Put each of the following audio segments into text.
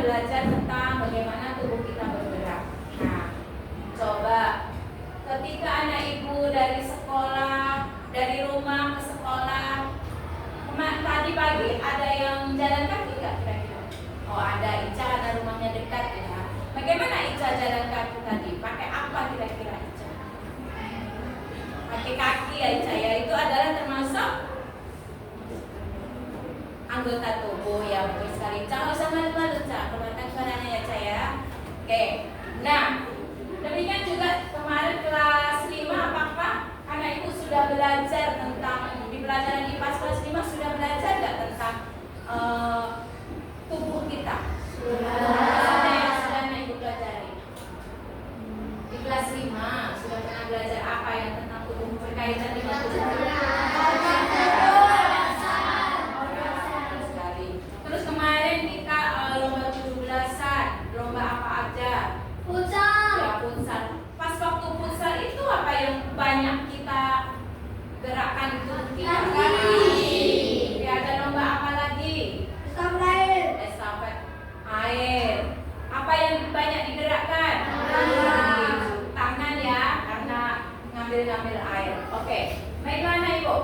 belajar tentang bagaimana tubuh kita bergerak. Nah, coba ketika anak ibu dari sekolah, dari rumah ke sekolah, tadi pagi ada yang jalan kaki nggak kira-kira? Oh ada, Ica karena rumahnya dekat ya. Bagaimana Ica jalan kaki tadi? Pakai apa kira-kira Ica? Pakai kaki ya Ica ya. Itu adalah termasuk anggota tubuh ya, betul sekali. Ica nggak usah malu-malu Ica, keluarkan suaranya ya Ica ya. Oke. Nah, demikian juga kemarin kelas 5 apakah anak ibu sudah belajar tentang di pelajaran IPA kelas 5 sudah belajar nggak tentang tubuh kita? Sudah yang sudah anak ibu pelajari di kelas 5 sudah pernah belajar apa yang tentang tubuh berkaitan dengan tubuh kita? Terus kemarin kita lomba 17-an, lomba apa aja? Futsal. Ya futsal. Pas waktu futsal itu apa yang banyak kita gerakan itu kita kan? Ya ada lomba apa lagi? Estafet air. Apa yang banyak digerakkan? Tangan ya, karena ngambil air. Oke, baiklah anak ibu.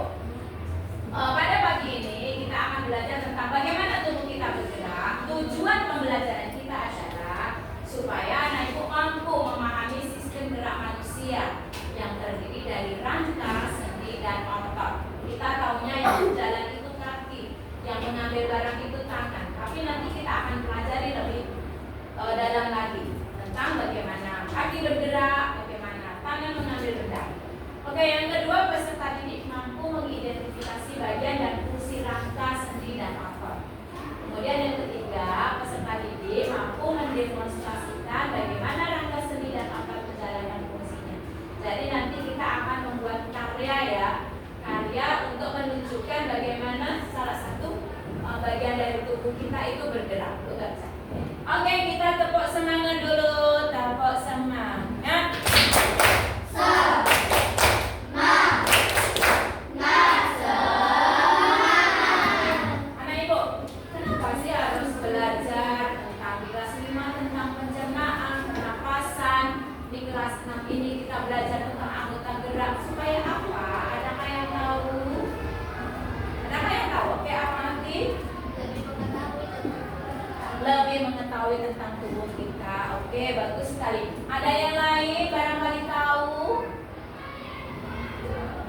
Pada pagi ini kita akan belajar tentang bagaimana tubuh kita bergerak. Tujuan pembelajaran kita adalah supaya anak ibu mampu memahami sistem gerak manusia yang terdiri dari rangka, sendi, dan otot. Kita tahunya yang berjalan itu kaki, yang mengambil barang itu tangan. Tapi nanti kita akan pelajari lebih dalam lagi tentang bagaimana kaki bergerak, bagaimana tangan mengambil benda. Oke, yang kedua, peserta didik mampu mengidentifikasi bagian dan fungsi rangka, sendi, dan otot. Kemudian yang ketiga, peserta didik mampu mendemonstrasikan bagaimana rangka, sendi, dan otot menjalankan fungsinya. Jadi nanti kita akan membuat karya ya, karya untuk menunjukkan bagaimana salah satu bagian dari tubuh kita itu bergerak. Oke, kita tepuk semangat dulu, tepuk semangat. Anak ibu, kenapa sih harus belajar tentang di kelas 5 tentang pencernaan, pernapasan? Di kelas 6 ini kita belajar tentang anggota gerak supaya apa? Adakah yang tahu? Adakah yang tahu? Oke, apa nanti? Lebih mengetahui tentang tubuh kita. Oke, bagus sekali. Ada yang lain barangkali tahu?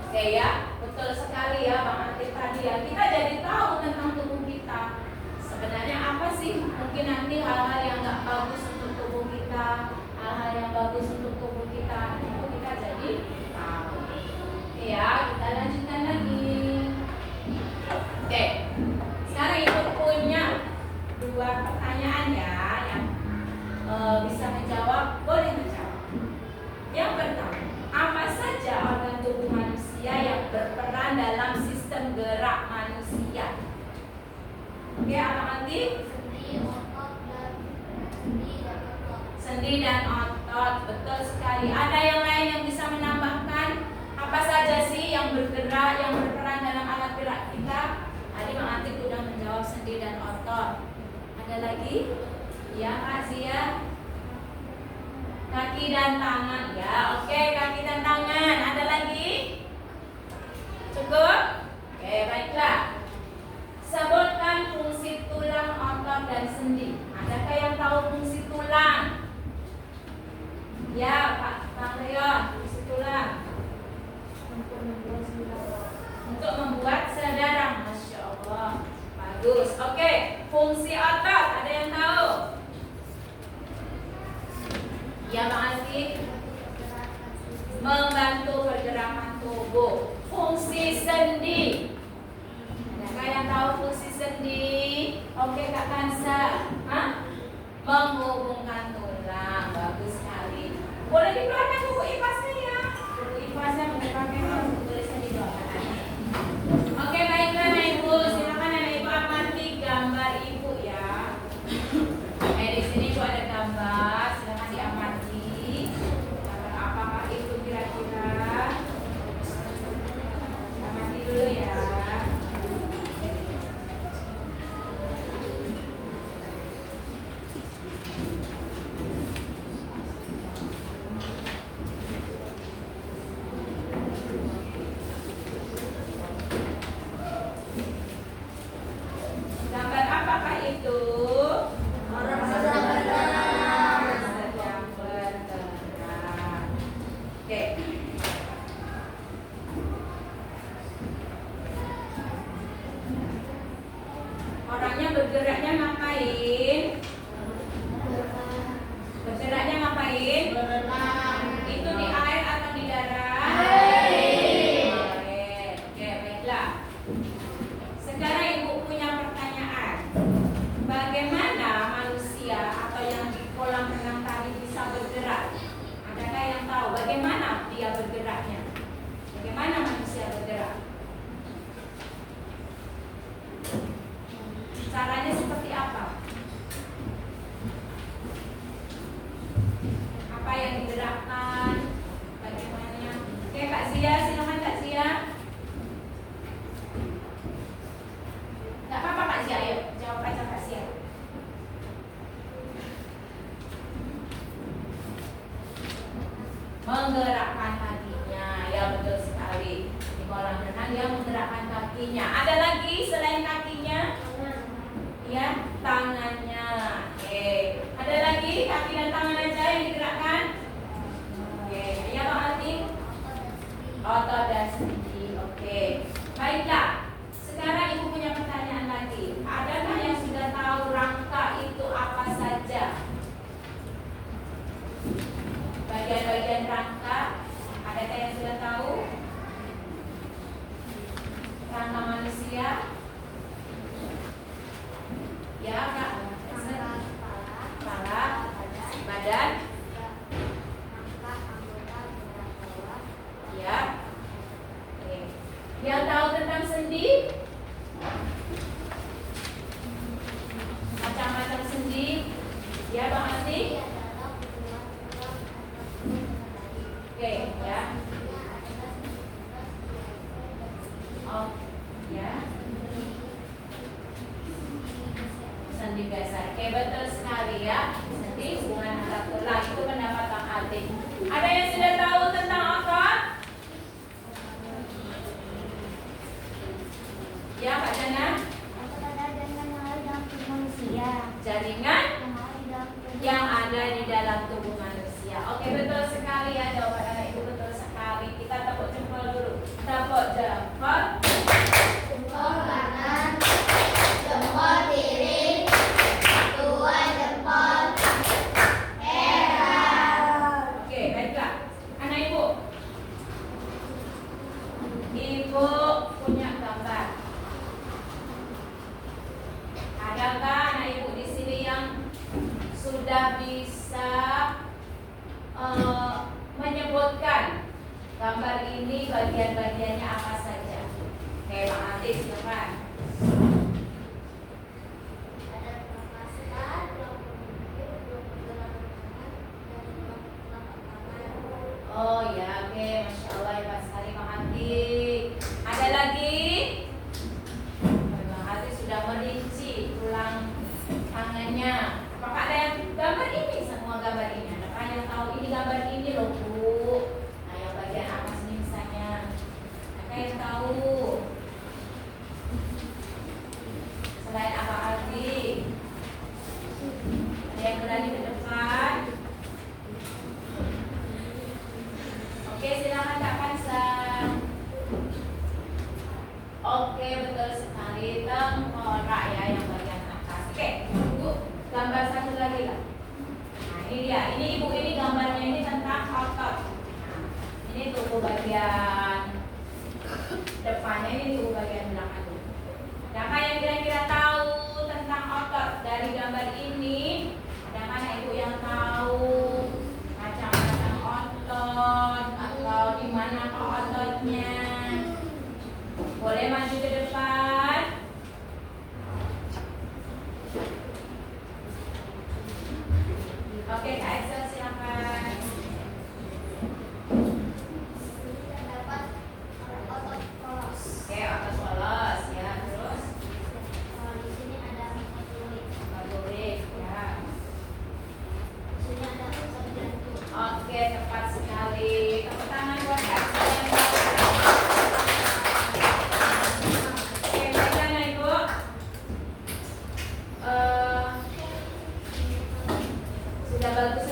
Oke ya, betul sekali ya Bang Atif tadi ya. Kita jadi tahu tentang tubuh kita. Sebenarnya apa sih? Mungkin nanti hal-hal yang nggak bagus untuk tubuh kita, hal-hal yang bagus untuk tubuh kita, itu kita jadi tahu. Oke ya, kita lanjutkan lagi. Oke, sekarang ibu punya 2 pertanyaan ya yang bisa menjawab, boleh menjawab. Yang pertama, apa saja organ tubuh manusia yang berperan dalam sistem gerak manusia? Oke, apa nanti? Sendi dan otot, betul sekali. Ada yang lain yang bisa menambahkan? Apa saja sih yang bergerak, yang berperan dalam alat gerak kita? Tadi Bang Atik sudah menjawab sendi dan otot. Ada lagi? Ya, Kak Zia. Kaki dan tangan ya. Oke, kaki dan tangan. Ada lagi? Cukup? Oke, baiklah. Sebutkan fungsi tulang, otot, dan sendi. Adakah yang tahu fungsi tulang? Ya, Pak Leon, fungsi tulang. Untuk membuat saudara. Masya Allah. Bagus. Oke, fungsi otot. Ada yang tahu? Ya, Bang Aziz. Membantu pergerakan tubuh. Fungsi sendi. Adakah yang tahu fungsi sendi? Oke, Kak Kansa. Menghubungkan tulang. Bagus sekali. Boleh dikeluarkan buku IPAS-nya ya. Buku IPAS-nya menggunakan tulisan di bawah. Oke, baiklah Anak Ibu. Silakan Anak Ibu amati gambar Ibu ya. Di sini Ibu ada gambar. Silakan diamati. Gambar apakah itu kira-kira? Amati dulu ya. Emangnya bergeraknya ngapain? Bergeraknya ngapain? Berenang. Itu di air atau di darat? Air. Oke, baiklah. Sekarang ibu punya pertanyaan. Bagaimana manusia atau yang di kolam renang tadi bisa bergerak? Adakah yang tahu bagaimana dia bergeraknya? Bagaimana manusia bergerak? Caranya seperti apa? Apa yang digerakkan? Bagaimana? Oke, Kak Zia, silakan Kak Zia. Gak apa-apa Kak Zia, ayo jawab aja Kak Zia. Menggerakkan kakinya, ya betul sekali. Di kolam renang dia menggerakkan kakinya. Ada lagi selain kakinya? Ya, tangannya. Oke. Ada lagi kaki dan tangan aja yang digerakkan? Oke, ya Bang Aldi? Otot dan sendi. Oke. Baiklah. Sekarang ibu punya pertanyaan lagi. Adakah yang sudah tahu rangka itu apa saja? Bagian-bagian rangka, adakah yang sudah tahu? Rangka manusia? Ya, Kak. Kepala, badan. Ya. Oke. Yang tahu tentang sendi? Macam-macam sendi. Ya, Bang Asti? Oke, ya. Oh, ya. Sendi dasar. Oke, betul sekali ya. Sendi hubungan antara tulang itu pendapat Bang Aldi. Ada yang sudah tahu tentang otot? Ya, Pak Jana. Jaringan yang ada di dalam tubuh manusia. Oke, betul sekali ya jawaban anak ibu, betul sekali. Kita tepuk jempol dulu. Tepuk jempol. Jempol kanan, jempol kiri, dua jempol merah. Oke, baiklah. Anak ibu. Ibu punya gambar. Adakah anak ibu di sini yang sudah bisa menyebutkan gambar ini bagian-bagiannya apa saja? Oke, Bang Ati, silakan. Ada permasalahan, tulang punggung, tulang tangan, dan tulang tangan. Oh ya, oke, Masya Allah ya Pak sekali Bang Ati. Ada lagi? Bang Ati sudah merinci tulang tangannya. Apakah ada yang gambar ini? Semua gambar ini. Adakah yang tahu ini gambar ini loh Bu? Nah, yang bagian apa sini misalnya? Adakah yang tahu? Selain Abang Aldi, ada yang berani ke depan? Oke, silakan Kak Kansa. Oke, betul sekali. Tengkorak ya yang bagian atas. Oke, Bu, gambar satu lagi lah. Nah, ini dia. Ini Ibu ini gambarnya ini tentang otot. Nah, ini tubuh bagian depannya, ini tubuh bagian belakang. Siapa yang kira-kira tahu tentang otot dari gambar ini? Ada mana Ibu yang tahu macam-macam otot atau di mana ototnya? Boleh maju ke depan. Oke, Kak Excel silakan. Terdapat otot polos. Oke, otot polos ya. Terus Di sini ada motorik. motorik ya. Di sini ada otot jantung. Oke, tepat sekali. Tepuk tangan buat Kak Excel yang tahu. Oke, baiklah Ibu. Sudah bagus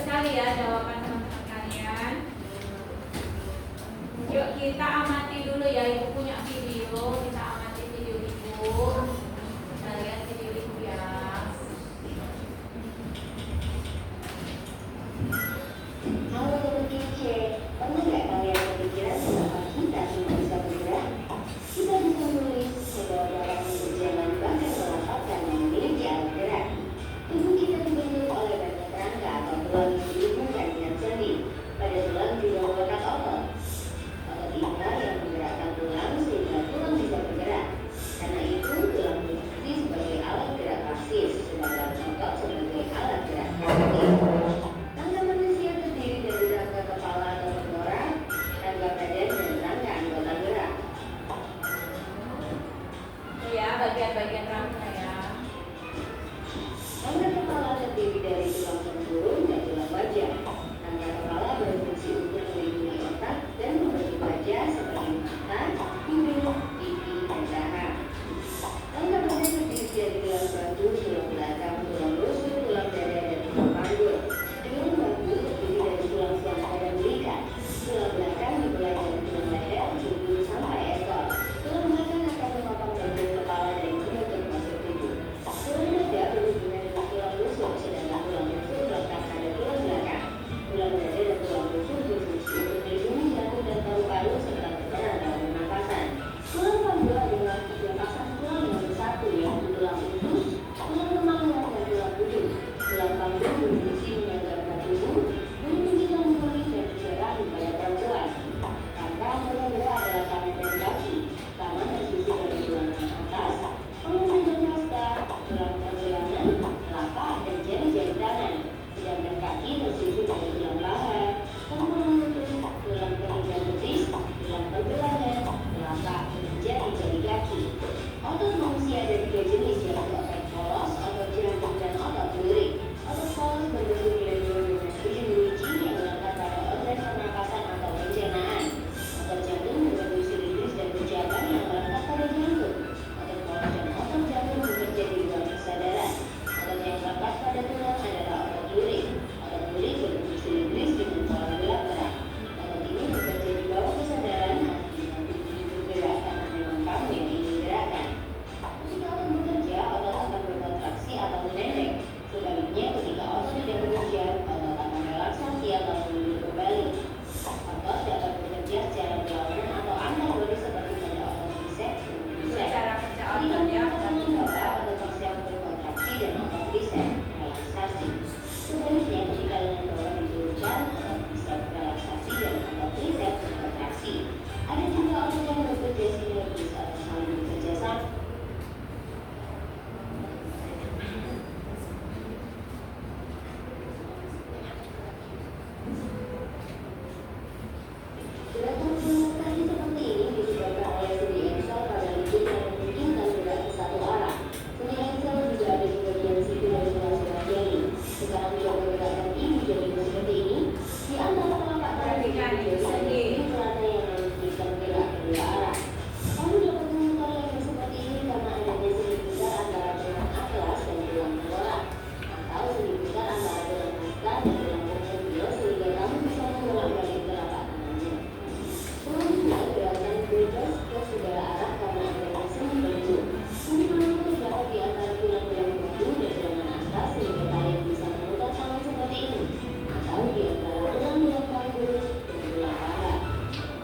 paru, tulang belakang, tulang rusuk, tulang dada, dan tulang panggul. Tulang panggul terdiri dari tulang selangka dan belikat. Tulang belakang dimulai dari tulang leher, pinggul sampai ekor. Tulang belakang akan menopang bagian kepala dan juga termasuk tubuh. Tulang dada berhubungan dengan tulang rusuk, sedangkan tulang rusuk terletak pada tulang belakang. Tulang dada dan tulang rusuk berfungsi untuk melindungi jantung dan paru-paru serta berperan dalam pernapasan. Tulang panggul adalah tiga pasang tulang yang bersatu, yaitu tulang usus, tulang kemaluan, dan tulang punggung. Tulang panggul berfungsi menyegarkan tubuh, melindungi jantung dan juga rahim pada perempuan. Rangka berbeda adalah tangan dan kaki. Tangan tersusun dari tulang atas, penghubung dan hasta, tulang pergelangan, telapak, dan jari-jari tangan. Sedangkan kaki tersusun dari tulang paha, penghubung lutut, tulang kaki dan betis, tulang pergelangan, telapak, dan jari-jari kaki. Otot manusia ada tiga jenis, yaitu otot polos, otot jantung, dan otot lirik. Otot polos berbentuk piramidal dengan ujung runcing yang melekat pada organ pernapasan atau pencernaan. Otot jantung berbentuk silindris dan bercabang yang melekat pada jantung. Otot polos dan otot jantung bekerja di luar kesadaran. Otot yang melekat pada tulang adalah otot lirik. Otot lirik berbentuk silindris dengan pola gelap-gelap. Otot ini bekerja di bawah kesadaran, artinya tubuh bergerak karena memang kamu yang ingin gerakkan. Ketika otot bekerja, otot akan berkontraksi atau menendek. Sebaliknya, ketika otot tidak bekerja, otot akan relaksasi atau mundur kembali. Otot dapat bekerja secara berlawanan atau antagonis seperti pada otot biceps dan triceps. Cara kerja Ketika otot ya, menggunakan membawa, otot biceps berkontraksi dan otot triceps relaksasi. Sebaliknya, ketika lengan bawah diturunkan, otot biceps relaksasi dan otot triceps berkontraksi. Ada juga otot yang bekerja sinergis atau saling bekerja sama. Gerakan kaki seperti ini disebabkan oleh sendi engsel pada lutut yang memungkinkan gerak ke satu arah. Sendi engsel juga ada di bagian siku dari sela-sela jari. Sekarang coba gerakan ini jadi seperti ini. Di antara telapak tangan dan jari ada rantai yang memungkinkan gerak kedua arah. Kamu dapat memutar leher seperti ini karena adanya sendi besar antara tulang atlas dan tulang tengkorak, atau sendi besar antara tulang muka dan tulang punggung sehingga kamu bisa membolak-balik telapak tangannya. Selanjutnya, gerakan bebas ke segala arah karena adanya sendi pelindung. Sendi pelindung terdapat di antara tulang-tulang punggung dan lengan atas sehingga kalian bisa memutar tangan seperti ini, atau di antara tulang-tulang paling lurus dan tulang paha.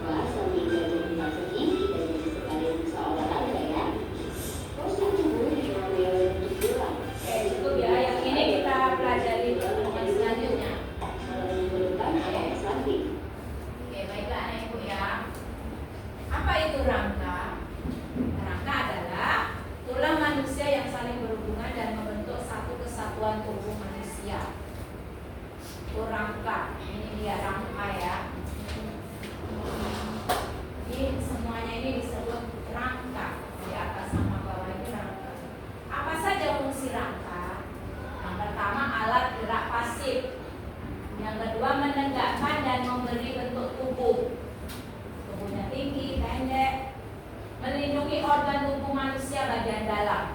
Wah, sambil belajar tentang seni, kita jadi sekalian bisa olahraga ya. Postur tubuh dikenal dengan bentuk tulang. cukup ya. Yang ini kita pelajari yang selanjutnya. Kalau minggu depan ada samping. Oke, baiklah anak ibu ya. Apa itu rangka? Rangka adalah tulang manusia yang saling berhubungan dan membentuk satu kesatuan tubuh manusia. Itu rangka. Ini dia rangka ya. Ini semuanya ini disebut rangka. Di atas sama bawah itu rangka. Apa saja fungsi rangka? Yang pertama, alat gerak pasif. Yang kedua, menegakkan dan memberi bentuk tubuh. Tubuhnya tinggi, pendek. Melindungi organ tubuh manusia bagian dalam.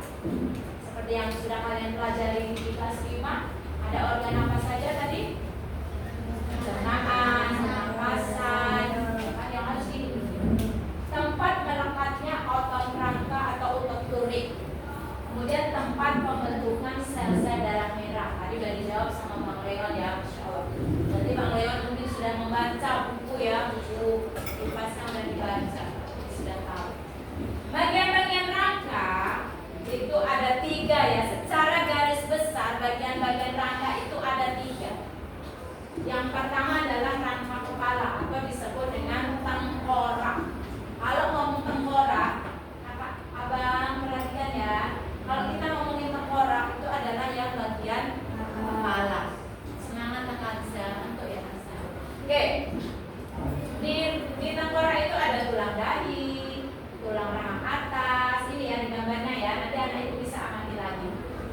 Seperti yang sudah kalian pelajari di kelas 5. Ada organ apa saja tadi? Pencernaan, pernapasan, yang harus dilindungi. Tempat melekatnya otot rangka atau otot lurik. Kemudian tempat pembentukan sel-sel darah merah. Tadi sudah dijawab sama Bang Leon ya, Masya Allah. Berarti Bang Leon mungkin sudah membaca buku ya, buku kipasnya sudah dibaca, sudah tahu. Bagian-bagian rangka itu ada 3 ya. Secara garis besar bagian-bagian rangka itu ada 3. Yang pertama adalah rangka kepala atau disebut dengan tengkorak. Kalau ngomong tengkorak, abang perhatikan ya. Kalau kita ngomongin tengkorak itu adalah yang bagian kepala. Semangat Kanza untuk ya Kanza. Oke. Di tengkorak itu ada tulang dahi, tulang rahang atas. Ini yang di gambarnya ya. Nanti anak itu bisa amati lagi.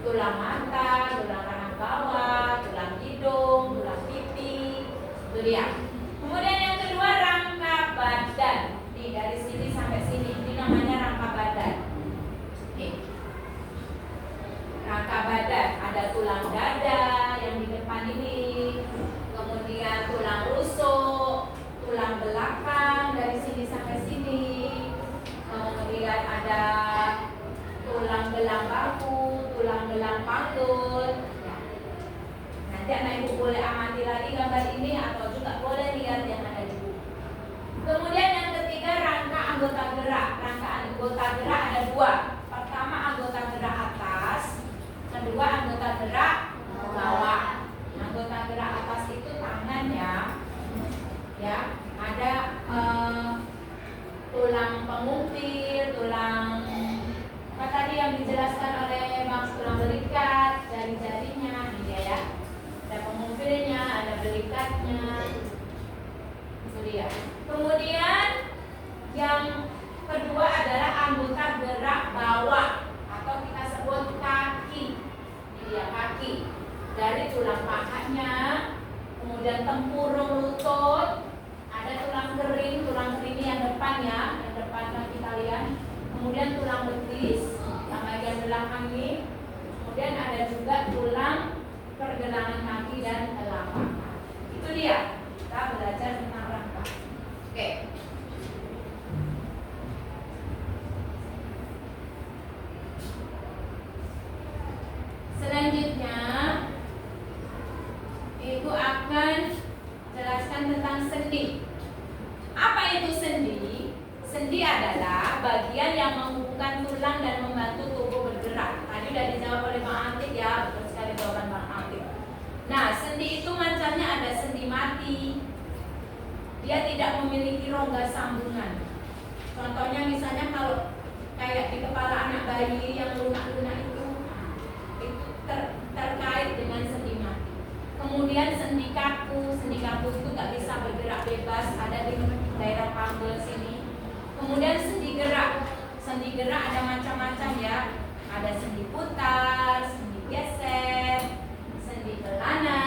Tulang mata, tulang rahang bawah, tulang hidung, tulang pipi. Itu dia. Kemudian yang kedua rangka badan. Nih dari sini sampai sini. Ini namanya rangka badan. Nih. Rangka tulang dada yang di depan ini, kemudian tulang rusuk, tulang belakang dari sini sampai sini, kemudian ada tulang belang bahu, tulang belang panggul. Ya. Nanti anak ibu boleh amati lagi gambar ini atau juga boleh lihat yang ada di buku. Kemudian yang ketiga, rangka anggota gerak. Rangka anggota gerak ada dua. Pertama anggota gerak atas, kedua anggota gerak bawah. Anggota gerak atas itu tangan ya. Ada tulang pengumpil, tulang apa tadi yang dijelaskan oleh Bang, tulang belikat, jari-jarinya, ini ya. Ada pengumpilnya, ada belikatnya. Itu dia. Kemudian yang kedua adalah anggota gerak bawah atau kita sebut kaki. Ini dia kaki. Dari tulang pahanya, kemudian tempurung lutut, ada tulang kering ini yang depan ya, yang depan kaki kalian. Kemudian tulang betis yang bagian belakang ini. Kemudian ada juga tulang pergelangan kaki dan telapak. Itu dia. Kita belajar tentang rangka. Oke. Selanjutnya Ibu akan jelaskan tentang sendi. Apa itu sendi? Sendi adalah bagian yang menghubungkan tulang dan membantu tubuh bergerak. Tadi sudah dijawab oleh Bang Atik ya, betul sekali jawaban Bang Atik. Nah, sendi itu macamnya ada sendi mati. Dia tidak memiliki rongga sambungan. Contohnya misalnya kalau kayak di kepala anak bayi yang lunak-lunak itu terkait dengan sendi mati. Kemudian sendi kaku itu nggak bisa bergerak bebas, ada di daerah panggul sini. Kemudian sendi gerak ada macam-macam ya. Ada sendi putar, sendi geser, sendi pelana,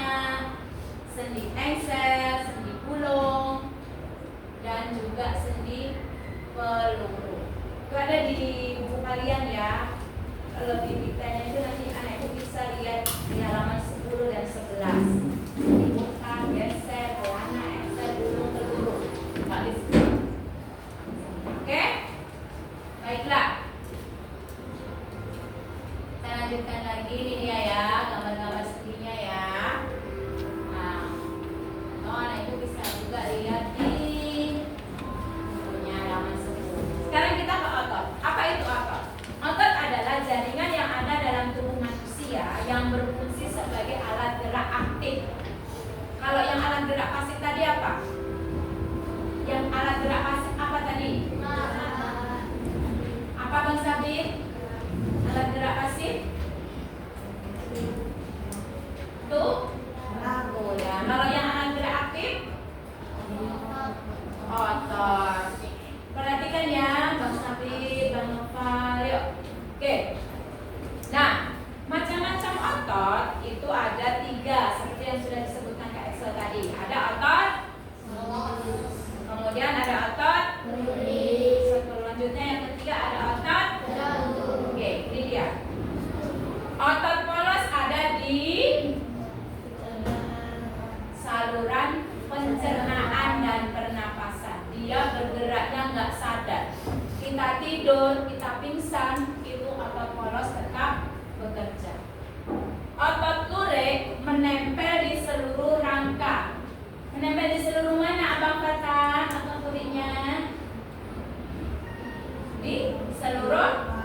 sendi engsel, sendi gulung, dan juga sendi peluru. Itu ada di buku kalian ya. Lebih detailnya itu nanti anak ibu bisa lihat di halaman 10 dan 11. Sendi putar, geser, pelana, engsel, gulung, peluru. Oke? Baiklah. Saya lanjutkan lagi ini dia ya, gambar-gambar sendinya ya. Nah, anak ibu bisa juga lihat di bukunya halaman 10. Sekarang kita ke otot. Apa itu otot? Otot adalah jaringan yang ada dalam tubuh manusia yang berfungsi sebagai alat gerak aktif. Kalau yang alat gerak pasif tadi apa? Yang alat gerak pasif apa tadi? Apa Bang Sabit? Alat gerak pasif? Tuh? Oh ya. Kalau yang alat gerak aktif? Otot. Perhatikan ya, Bang Sabit, Bang Noval, yuk. Oke. Nah, macam-macam otot itu ada 3 seperti yang sudah disebutkan Kak Excel tadi. Ada otot, kemudian ada otot, selanjutnya yang ketiga ada otot. Oke, ini dia. Otot polos ada di saluran pencernaan dan pernapasan. Dia bergeraknya nggak sadar. Kita tidur, kita pingsan, itu otot polos tetap bekerja. Otot lurik menempel di seluruh rangka. Menempel di seluruh mana Abang kata otot luriknya? Di seluruh?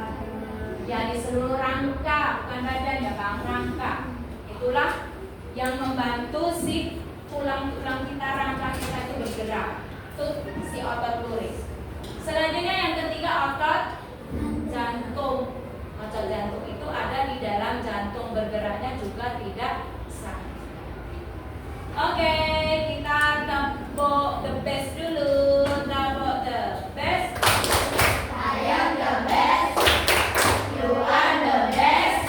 Ya, di seluruh rangka, bukan badan ya Bang, rangka. Itulah yang membantu si tulang-tulang kita, rangka kita itu bergerak. Itu si otot lurik. Selanjutnya yang ketiga otot jantung. Otot jantung itu ada di dalam jantung, bergeraknya juga tidak sama. Oke, kita tepuk the best dulu. Tepuk the best. I am the best. You are the best.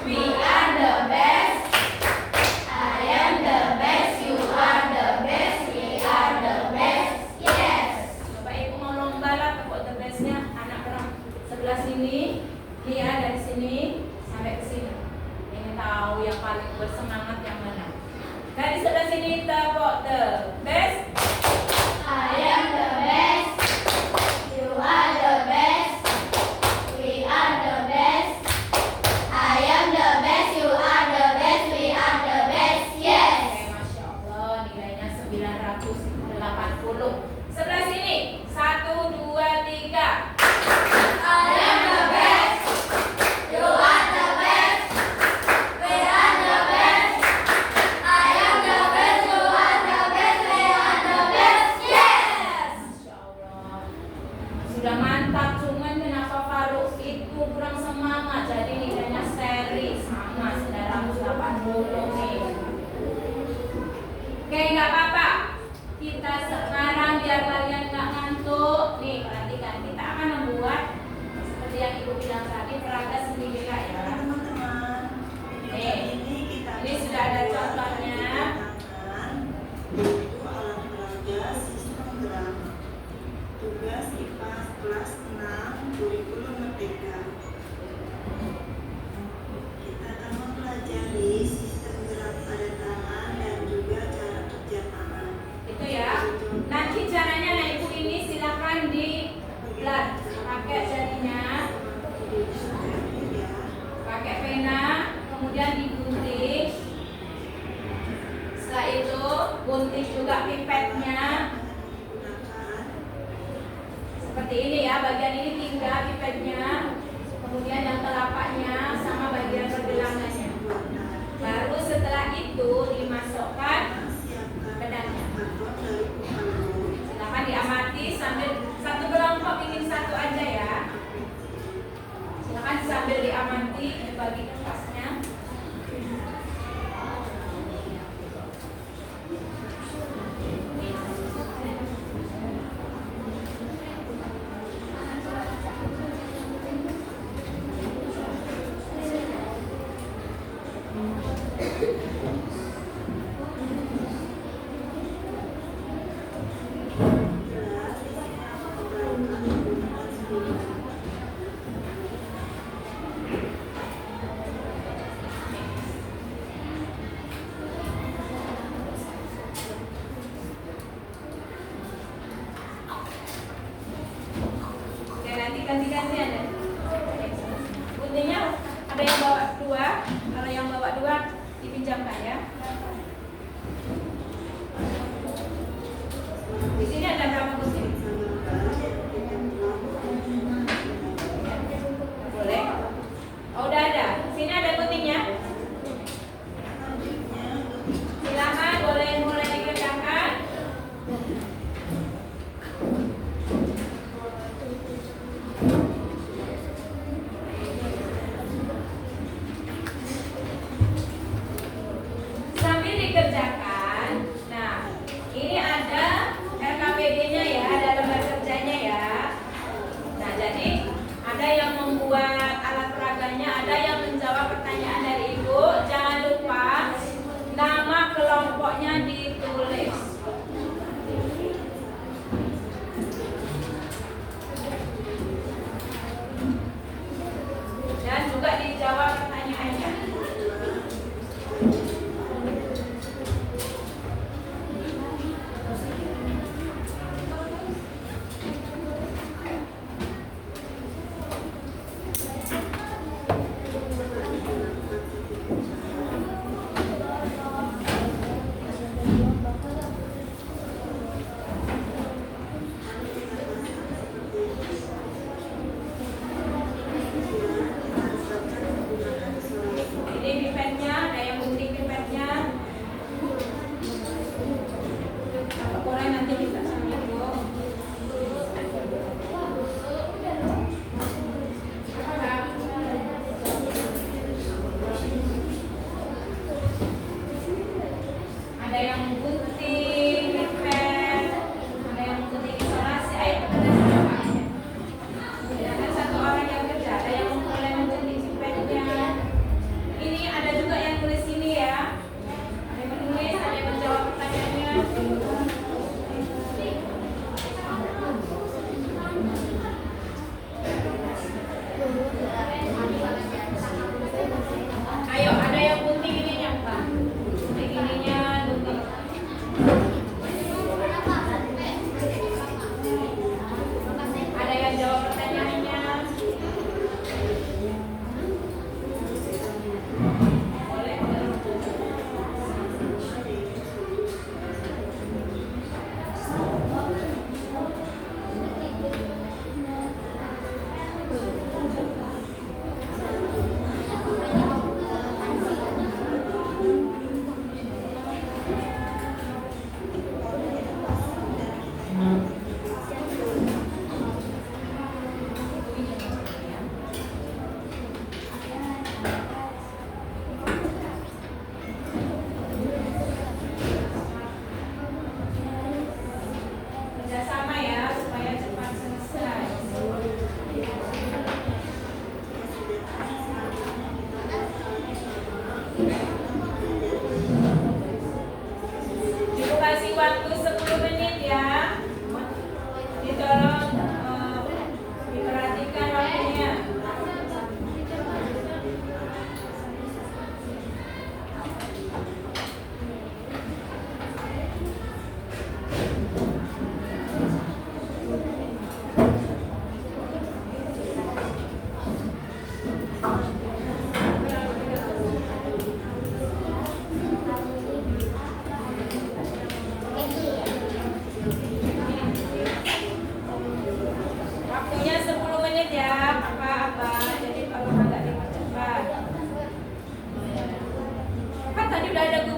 We are the best. I am the best. You are the best. We are the best. Yes. Bapak Ibu mau lomba lah tepuk the bestnya. Anak berat sebelah sini. Lihat dari sini sampai ke sini. Ingin tahu paling bersemangat yang mana? Nah, di sebelah sini tepuk the best. I am the best. You are the best. We are the best. I am the best. You are the best. We are the best. Yes. Oke, Masya Allah, nilainya 980. Sebelah sini, 1, 2, 3. I am the best. You are the best. We are the best. I am the best. You are the best. We are the best. Yes. Masya Allah, sudah mantap. Cuman kenapa Faruk itu kurang semangat? Jadi nilainya seri sama 980 nih. Oke, nggak apa-apa. Kita sekarang biar kalian nggak ngantuk. Nih, perhatikan. Kita akan membuat seperti yang Ibu bilang tadi, peraga sendiri ya. Nih, ini sudah ada contohnya. Itu alat peraga sistem gerak. Tugas IPA kelas 6 kurikulum merdeka. Kita akan mempelajari sistem gerak pada tangan dan juga cara kerja tangan. Itu ya. Nanti caranya nah Ibu ini silakan di pakai jadinya, pakai pena, kemudian digunting. Setelah itu gunting juga pipetnya. Seperti ini ya, bagian ini tinggal pipetnya. Kemudian yang telapaknya sama bagian pergelangannya. Baru setelah itu dimasukkan pedangnya. Silakan diamati sambil satu kelompok ingin satu aja ya. Silakan sambil diamati bagi kertasnya. Oke, nanti ganti-gantian ya. Guntingnya ada yang bawa 2, kalau yang bawa 2 dipinjamkan ya. Di sini ada berapa gunting? Boleh? Oh, udah ada. Sini ada guntingnya. Silakan boleh mulai dikerjakan. Sambil dikerjakan, nah ini ada RKPD-nya ya, ada lembar kerjanya ya. Nah, jadi ada yang membuat alat peraganya, ada yang menjawab pertanyaan dari Ibu. Jangan lupa nama kelompoknya ditulis. Dan juga dijawab pertanyaannya.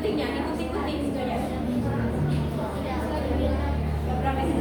guntingnya, digunting-gunting situ aja. Berapa sih?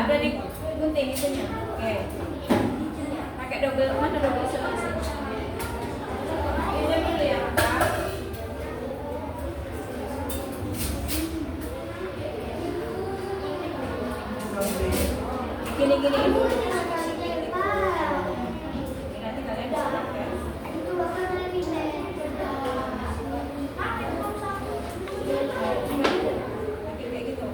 Udah digunting itunya. Oke. Pakai double mana double selesai. Ini dulu ya, Kak. Gini dulu. Nanti kalian bisa pakai. Kayak gitu.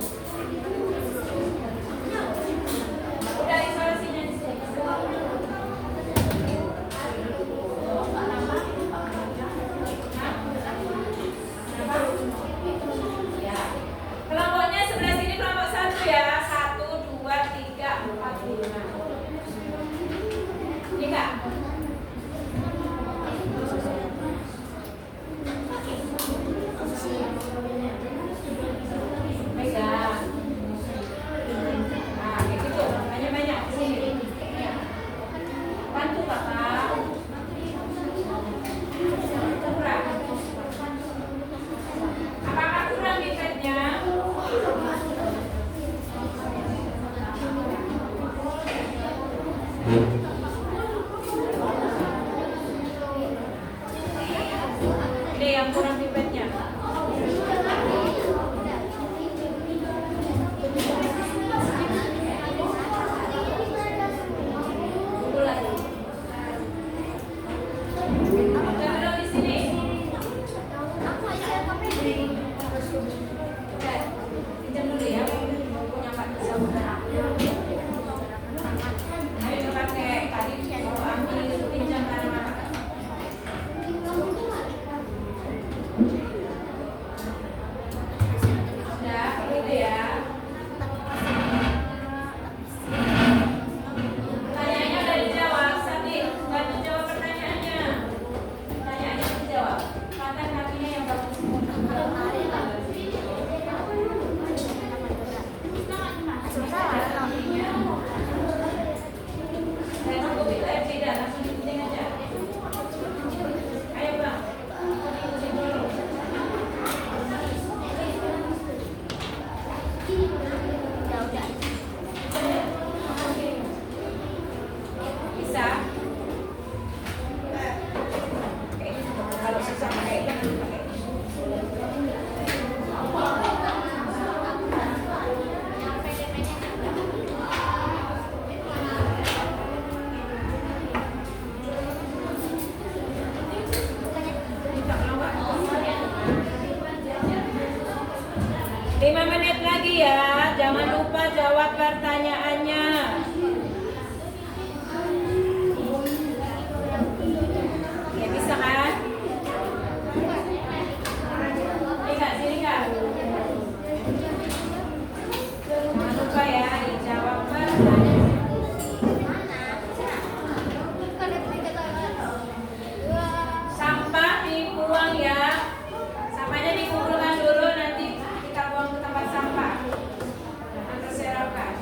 Ini yang kurang pipetnya. Tunggu lagi. Udah belum di sini? Oke, pinjam dulu ya. Punya Pak bisa bukan. Ayo pakai tadi mau ambil pinjam mana? Udah, gitu ya. Pertanyaannya udah dijawab, Sati. Bantu jawab pertanyaannya. Pertanyaannya dijawab. Kata kakinya yang bagus. Saya tunggu tidak, langsung digunting aja. Ayo bang, digunting dulu. Bisa? Oke, kalau susah pakai jangan dipakai. Lima menit lagi ya, jangan lupa jawab pertanyaannya. Ya bisa kan? Ini kak, sini kak. Jangan lupa ya, dijawab pertanyaan. Sampah dibuang ya. Sampahnya dikumpulkan dulu, nanti kita buang ke tempat sampah. Jangan berserakan.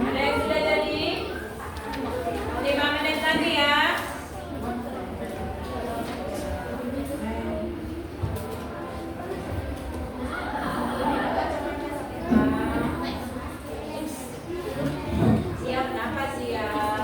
Ada yang sudah jadi? 5 menit lagi ya. Siap, nafas siap.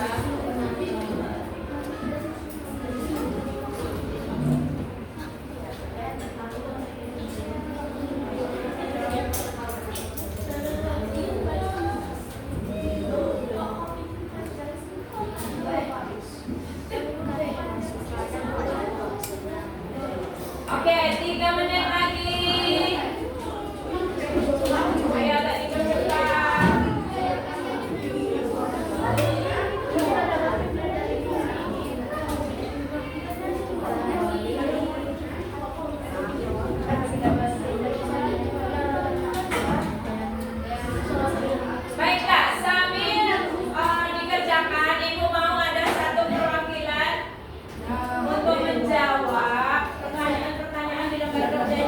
Oke, 3 menit lagi. Ayo agak dipercepat. Baiklah, sambil dikerjakan, Ibu mau ada satu perwakilan untuk menjawab pertanyaan-pertanyaan di lembar kerja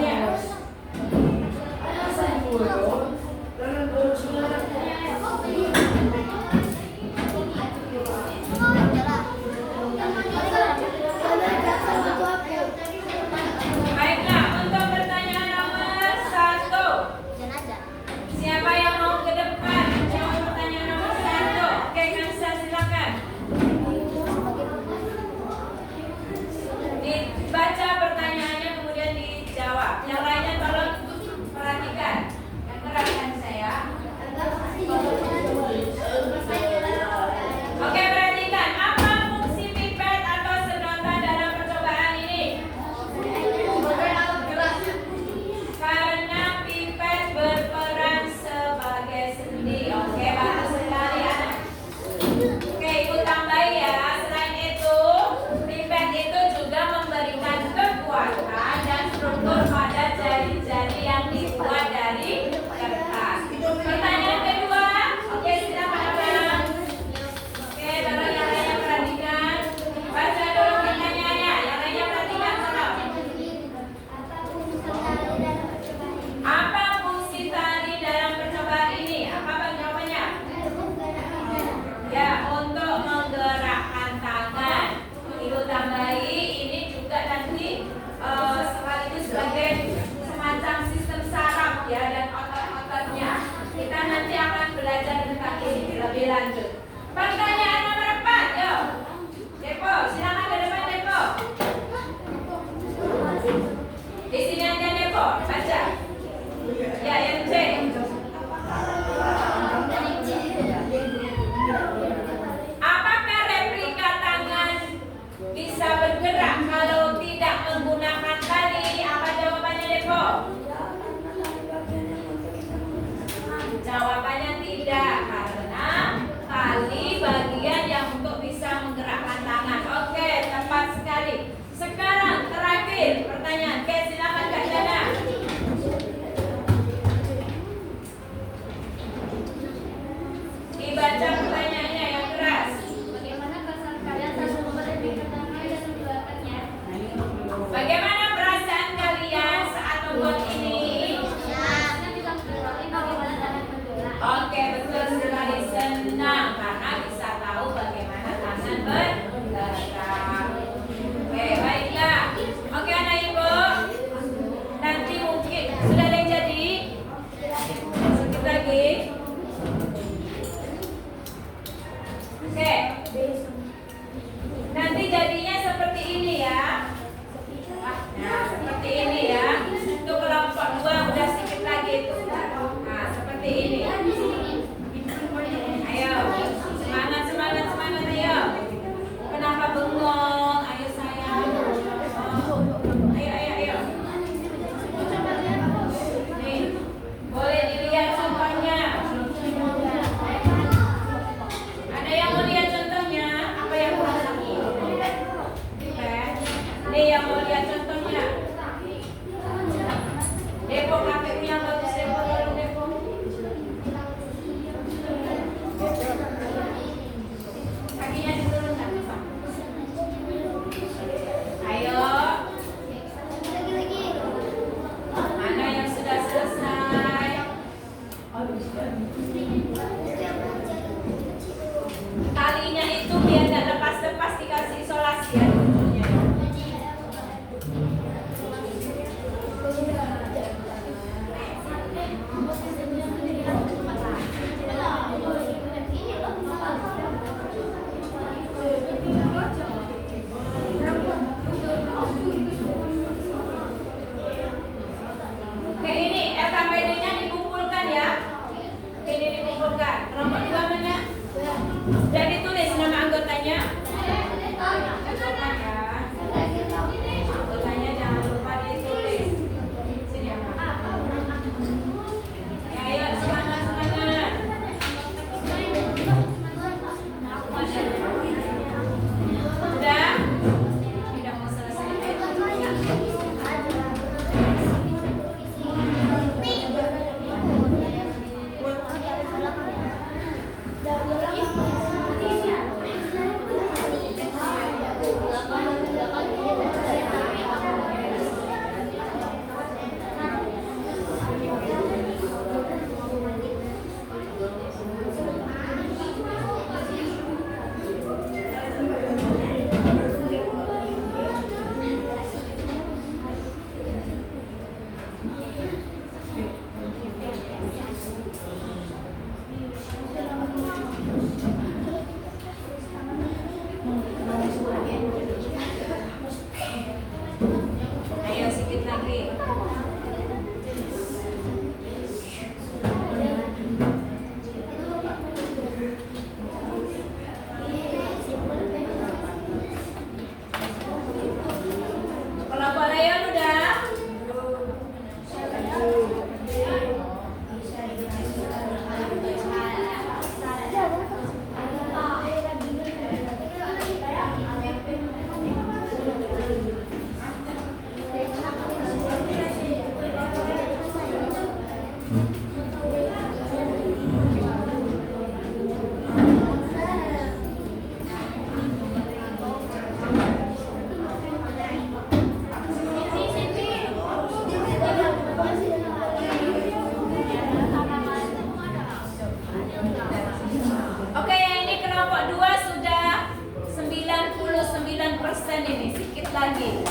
contohnya. Depok KPU yang bagus, Depok, tolong Depok. Kakinya diturunkan, Pak. Ayo. Mana yang sudah selesai? Talinya itu biar tidak lepas-lepas dikasih isolasi ya. Tentunya. Oke, ini RKPD-nya dikumpulkan ya. Oke, ini dikumpulkan. Kelompok 2 mana? Dan ditulis nama anggotanya. Anggotanya ya. Anggotanya jangan lupa ditulis. Sini ya, Pak. Ya, ayo semangat. Udah? Udah mau selesai. Ayo sedikit lagi. Kelompok Rayon udah? Oke, yang ini kelompok 2 sudah 99% ini, sedikit lagi.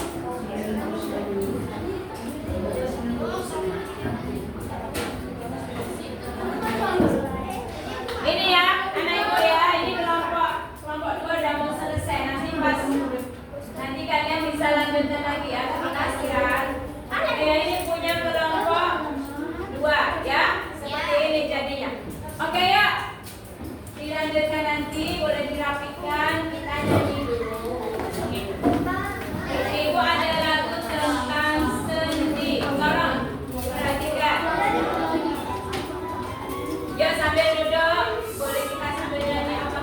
Ini ya, anak ibu ya, ini kelompok 2 udah mau selesai. Nanti kalian bisa lanjutkan lagi ya. Terima kasih ya. Oke, ini punya kelompok 2 ya. Seperti ini jadinya. Oke ya. Dilanjutkan nanti, boleh dirapikan. Kita nyanyi dulu. Ibu ada lagu tentang sendi. Tolong perhatikan. Ya, sambil duduk. Boleh kita sambil nyanyi apa?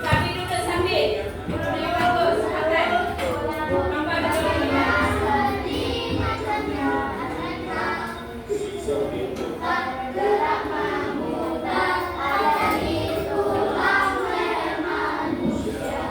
Sambil duduk sambil. Duduknya bagus. Oke. Nampak duduk ini ya. Gerak mamutan, ada di tulang leher manusia.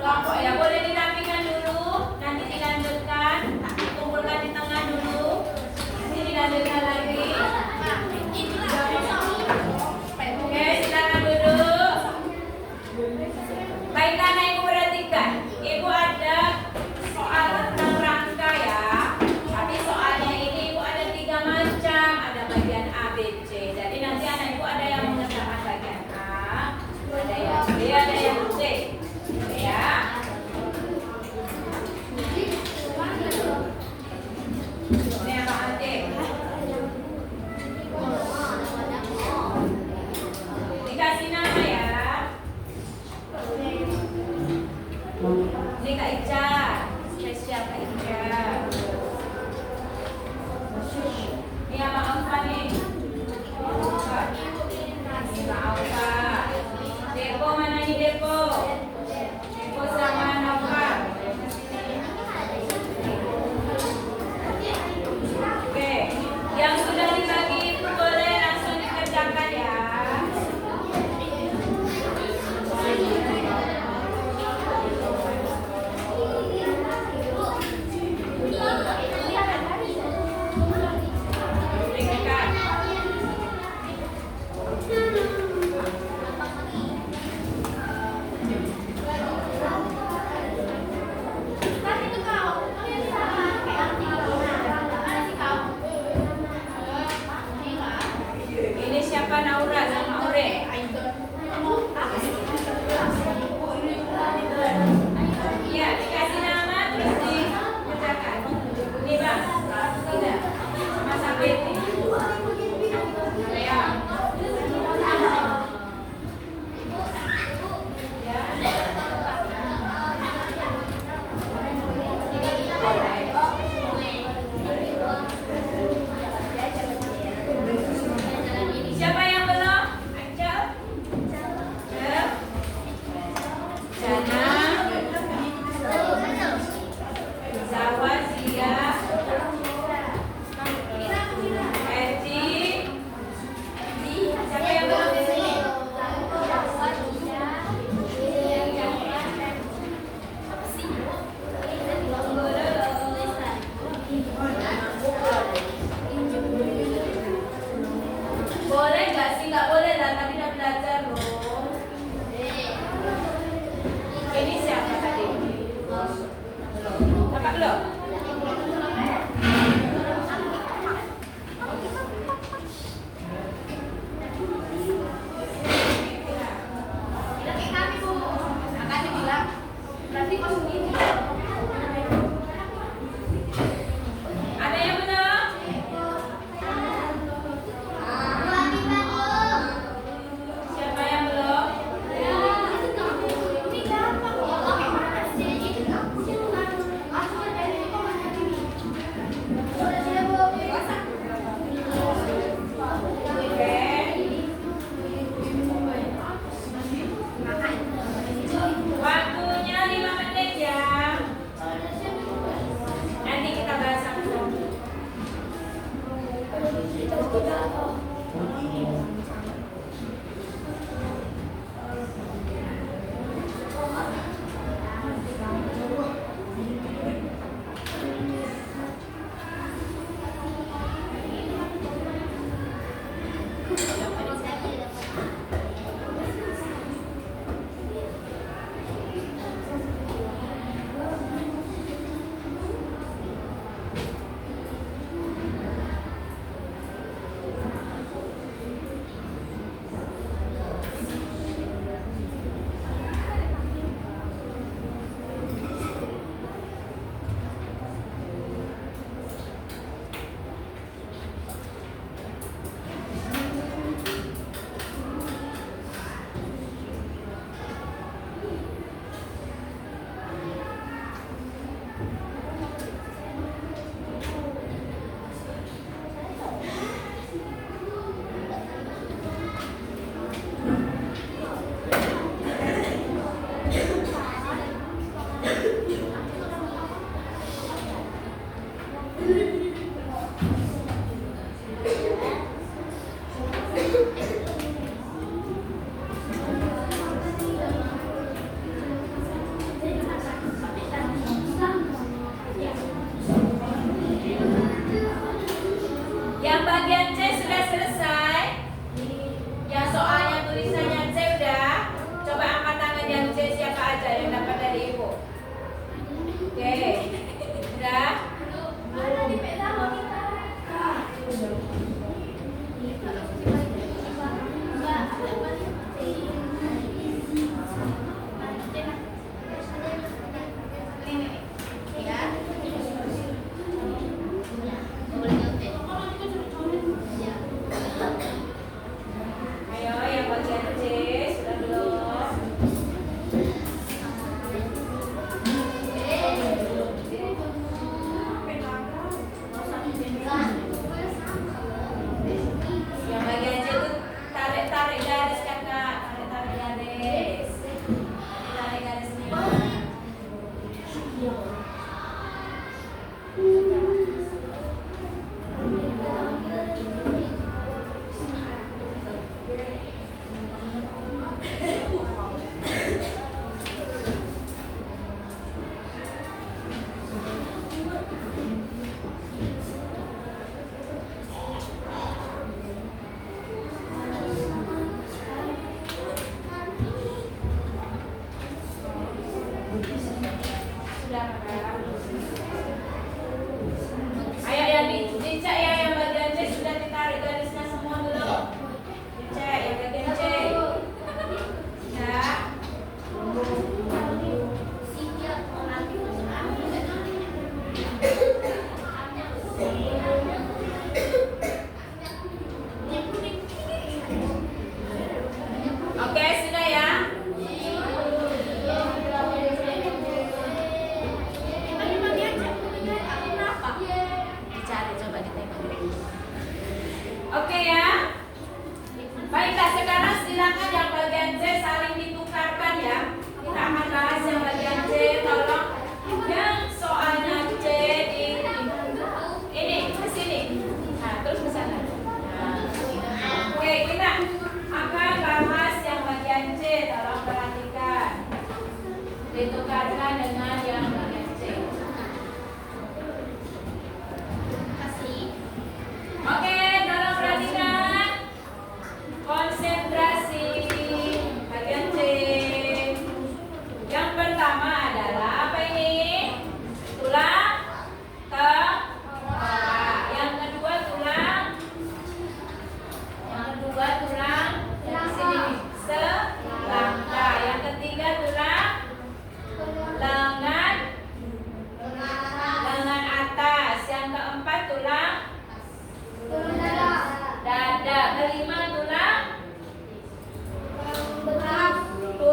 Kelompok ya, boleh dirapikan dulu, nanti dilanjutkan. Kumpulkan di tengah dulu, nanti dilanjutkan lagi. Oke, silakan duduk. Baiklah, anak ibu perhatikan. Ibu ada soal tentang rangka ya. Tapi soalnya ini ibu ada 3 macam. Ada bagian A, B, C. Jadi nanti anak ibu ada yang mengerjakan bagian A, ada yang B, ada yang C. Ya. Ini apa adik? Dikasih nama ya. Ini Kak Ica, spesial Kak Ica. Ini apa Alfa nih? Ini Alfa. Depo mana nih Depo? Depo sama Alfa. Oke, yang sudah dibagi itu boleh langsung dikerjakan ya. Ini siapa Naura sama Aure? Iya, dikasih nama terus dikerjakan. Ini Bang, tidak. Mas Abid nih. Ya. Siapa yang belum? Angel? Jana? Zawazia? Eti? Siapa yang belum di sini? Boleh nggak sih? Nggak boleh lah, tadi udah belajar loh. Ini siapa tadi? Kakak belum? Ada yang belum? Oke. Sudah? Mana di peta mau kita? Ayo yang bagian C sudah belum? Yang bagian C itu tarik garis kakak, tarik garis. Tarik garisnya. Sudah kakak. Ayo yang dicek ya yang bagian C sudah ditarik garisnya semua belum? Dicek yang bagian C. Sudah. Oke, sudah ya. Dicari coba ditengok. Oke ya. Baiklah sekarang silakan yang bagian C saling ditukarkan ya. Kita akan bahas yang bagian C. Tolong yang soalnya C di ini ke sini. Nah, terus ke sana. Nah. Oke, kita akan bahas yang bagian C. Tolong perhatikan. Ditukarkan dengan yang bagian C. Oke, tolong perhatikan. Konsentrasi bagian C. Yang pertama adalah apa ini? Tulang tengkorak. Yang kedua tulang. Yang kedua tulang sini selangkah. Yang ketiga tulang lengan atas. Yang keempat tulang dada. Kelima tulang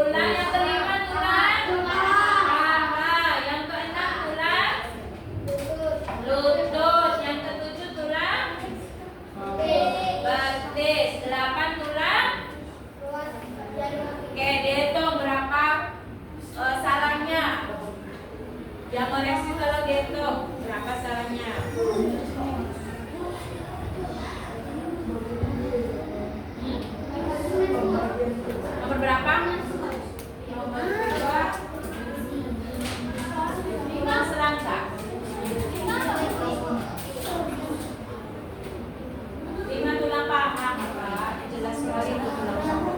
yang kelima tulang paha. Yang keenam tulang lutut. Yang ketujuh tulang betis. 8 tulang. Oke, dihitung berapa sarangnya. Yang koreksi tolong dihitung berapa sarangnya. Nomor berapa? Nomor 2. 5 selangkah. 5 tulang paha, Pak. Jelas sekali itu tulang paha.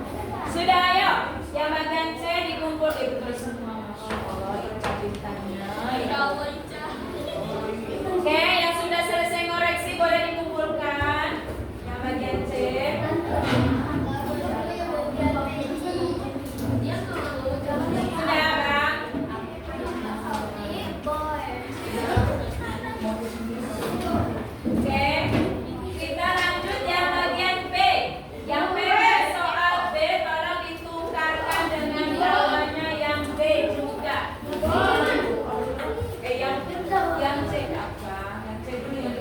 Sudah, ayo. Yang bagian C dikumpul betul semua. Masya Allah, Ica bintangnya. Oke, yang sudah selesai ngoreksi boleh dikumpulkan. Yang bagian C. Sudah, Bang. Oke, kita lanjut yang bagian B. Yang B soal B tolong ditukarkan dengan lawannya yang B juga. Yang C apa? Yang C dulu yang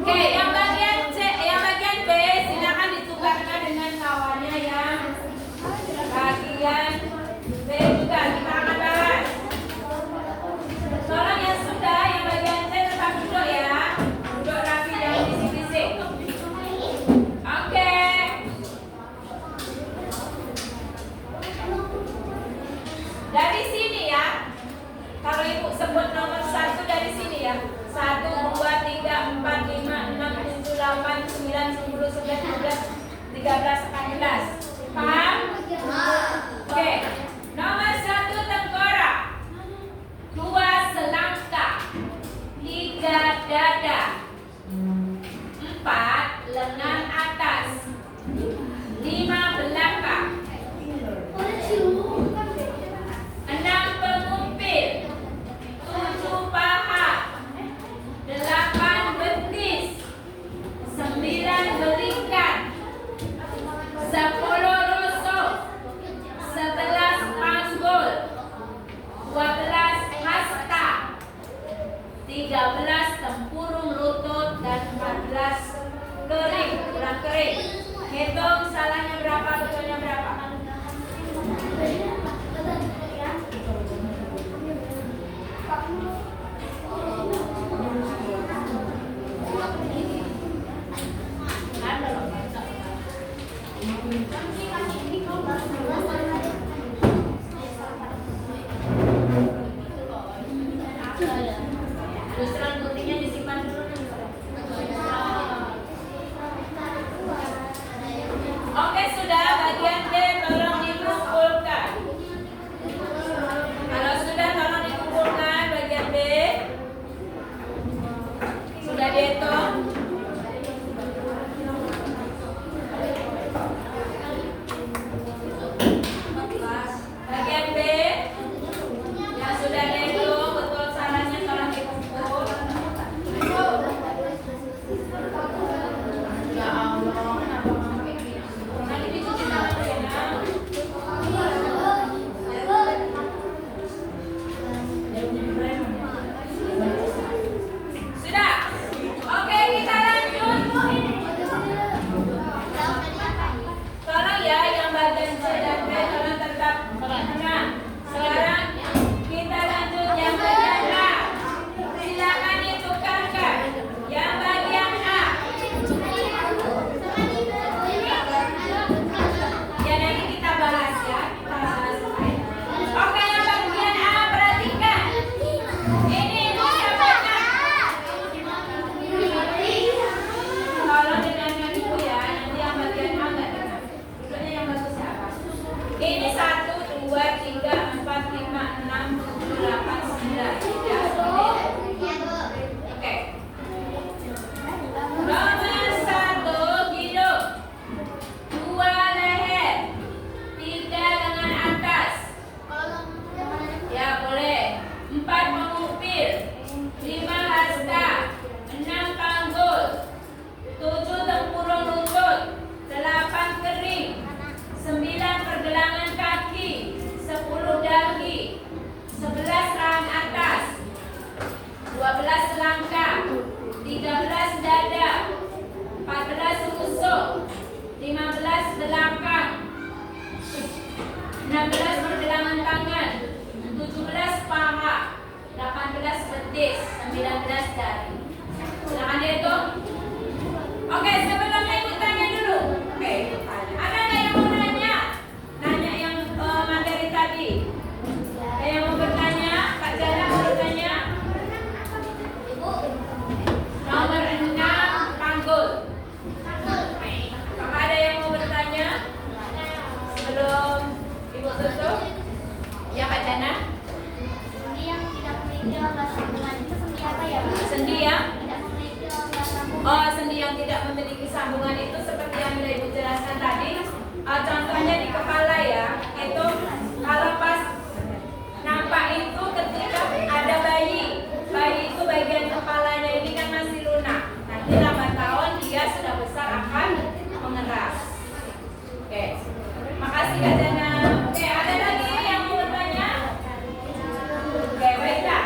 Oke, yang bagian C, yang bagian B silakan ditukarkan dengan kawannya yang bagian B juga kita akan bahas. Tolong yang sudah yang bagian C tetap duduk ya, duduk rapi jangan bisik-bisik. Oke. Dari sini ya, kalau ibu sebut nomor 1 dari sini ya. 1, 2, 3, 4, 5, 6, 7, 8, 9, 10, 11, 12, 13, 14. Paham? Oke. Nomor 1 tengkorak. 2 selangkah. 3 dada. 4 lengan atas. 5 belakang. 6 pengumpil. 7 paha. 8 betis. 9 berikan. 10 rusuk. 11 panggul. 12 hasta. 13 tempurung lutut dan 14 kering, tulang kering. Hitung salahnya berapa, betulnya berapa? Terus terang putihnya disimpan dulu. Oke, sudah. Bagian D tolong dikumpulkan. Kalau sudah tolong dikumpulkan bagian B. Sudah dihitung. Bagian B yang sudah dihitung betul salahnya tolong dikumpul. Ya Allah, kenapa mama kayak gini? Nanti dicuci tangan ya, Nak. Sudah. Oke, kita lanjut. Tolong ya yang bagian C dan B tolong tetap tenang. Sekarang kita lanjut yang bagian A. Silakan ditukarkan. Yang bagian A. Ya nanti kita bahas ya. Kita bahas. Oke, yang bagian A perhatikan. Ini ibu siapanya. Tolong dengarkan ibu ya. Nanti yang bagian A nggak dengar. Duduknya yang bagus siapa? Ini 1, 2, 3, 4, 5, 6, 7, 8, 9. Ya, oke. Nomor 1 hidup. 2 leher. 3 lengan atas. Ya boleh. 4 mengumpil. 5 hasta. 6 panggul. 7 tempurung lutut. 8 kering. 9 pergelangan kaki. 10 dahi. 11 rahang atas. 12 selangkah. 13 dada. 14 rusuk. 15 belakang. 16 pergelangan tangan. 17 paha. 18 betis. 19 dahi. Silakan dihitung. Oke, sebelumnya ibu tanya dulu. Oke, ibu tanya. Ada nggak yang mau nanya? Nanya yang materi tadi. Ada yang mau bertanya? Kak Jana mau bertanya? Nomor 6 panggul. Apakah ada yang mau bertanya? Sebelum ibu tutup? Ya Kak Jana? Sendi ya? Oh, sendi yang tidak memiliki sambungan itu seperti yang sudah ibu jelaskan tadi. Contohnya di kepala ya. Itu kalau pas nampak itu ketika ada bayi. Bayi itu bagian kepalanya ini kan masih lunak. Nanti lambat tahun dia sudah besar akan mengeras. Oke. Makasih Kak Jana. Oke, ada lagi yang mau bertanya? Oke, baiklah.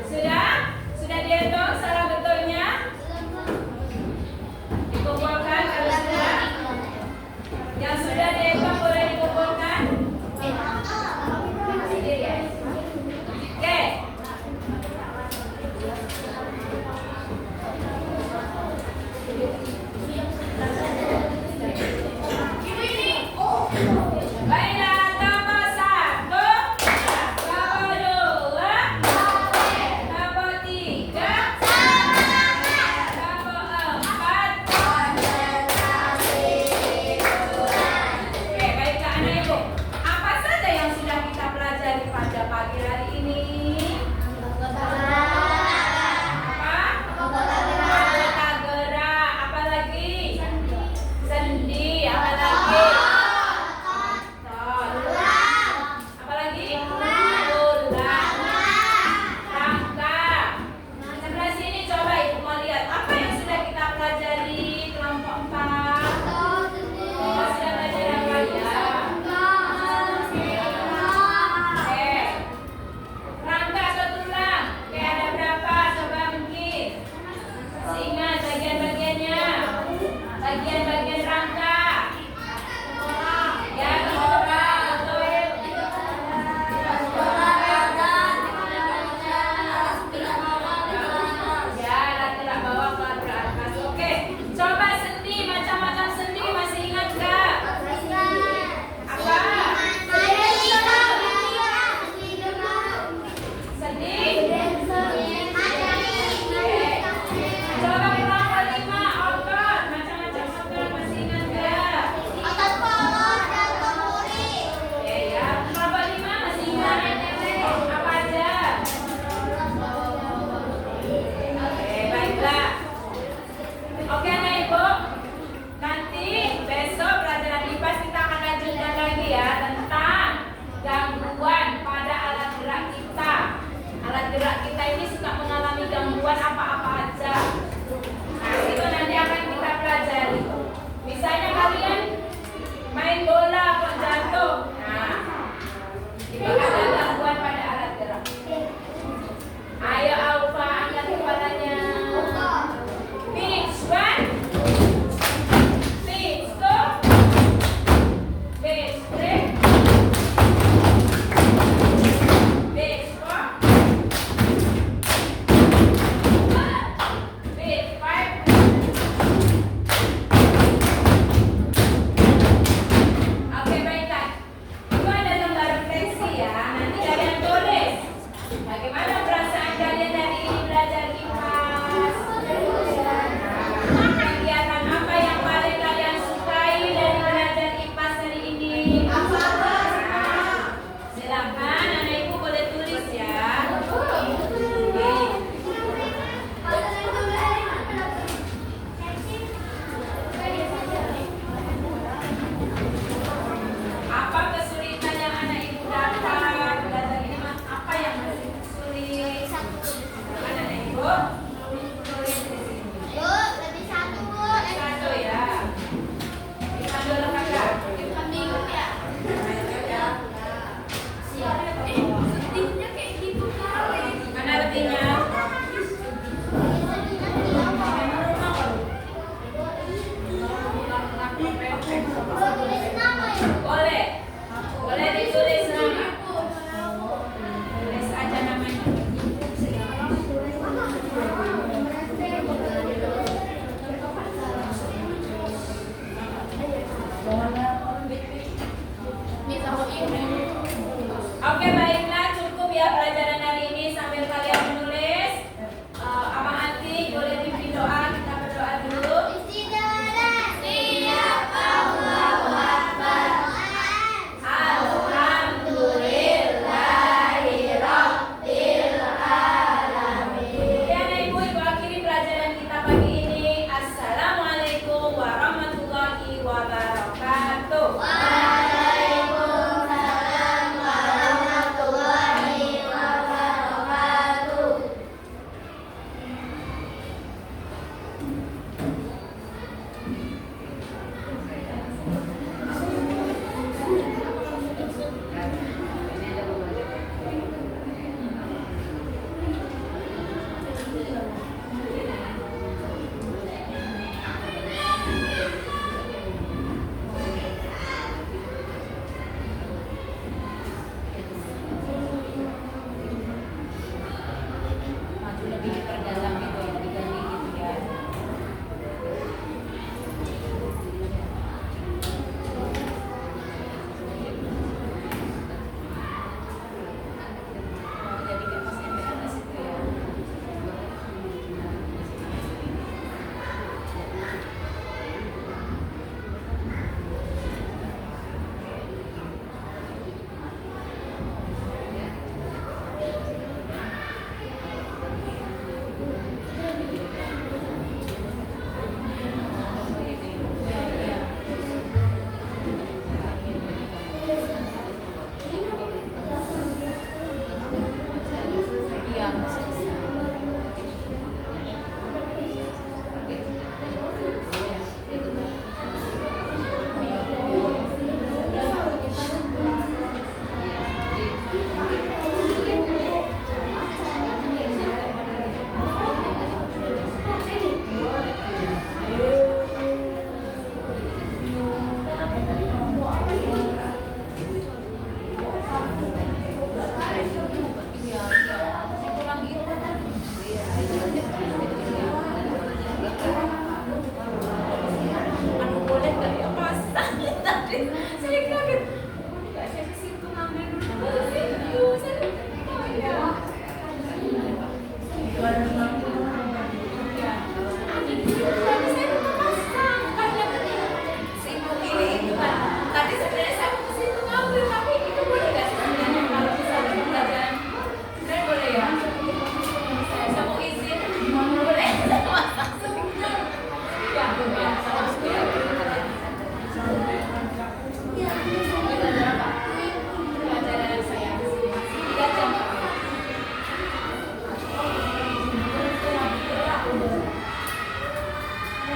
Sudah? Sudah dihitung salah betulnya? Dikumpulkan kalau sudah. Yang sudah dihitung boleh dikumpulkan. Sendiri ya. Oke. Baiklah.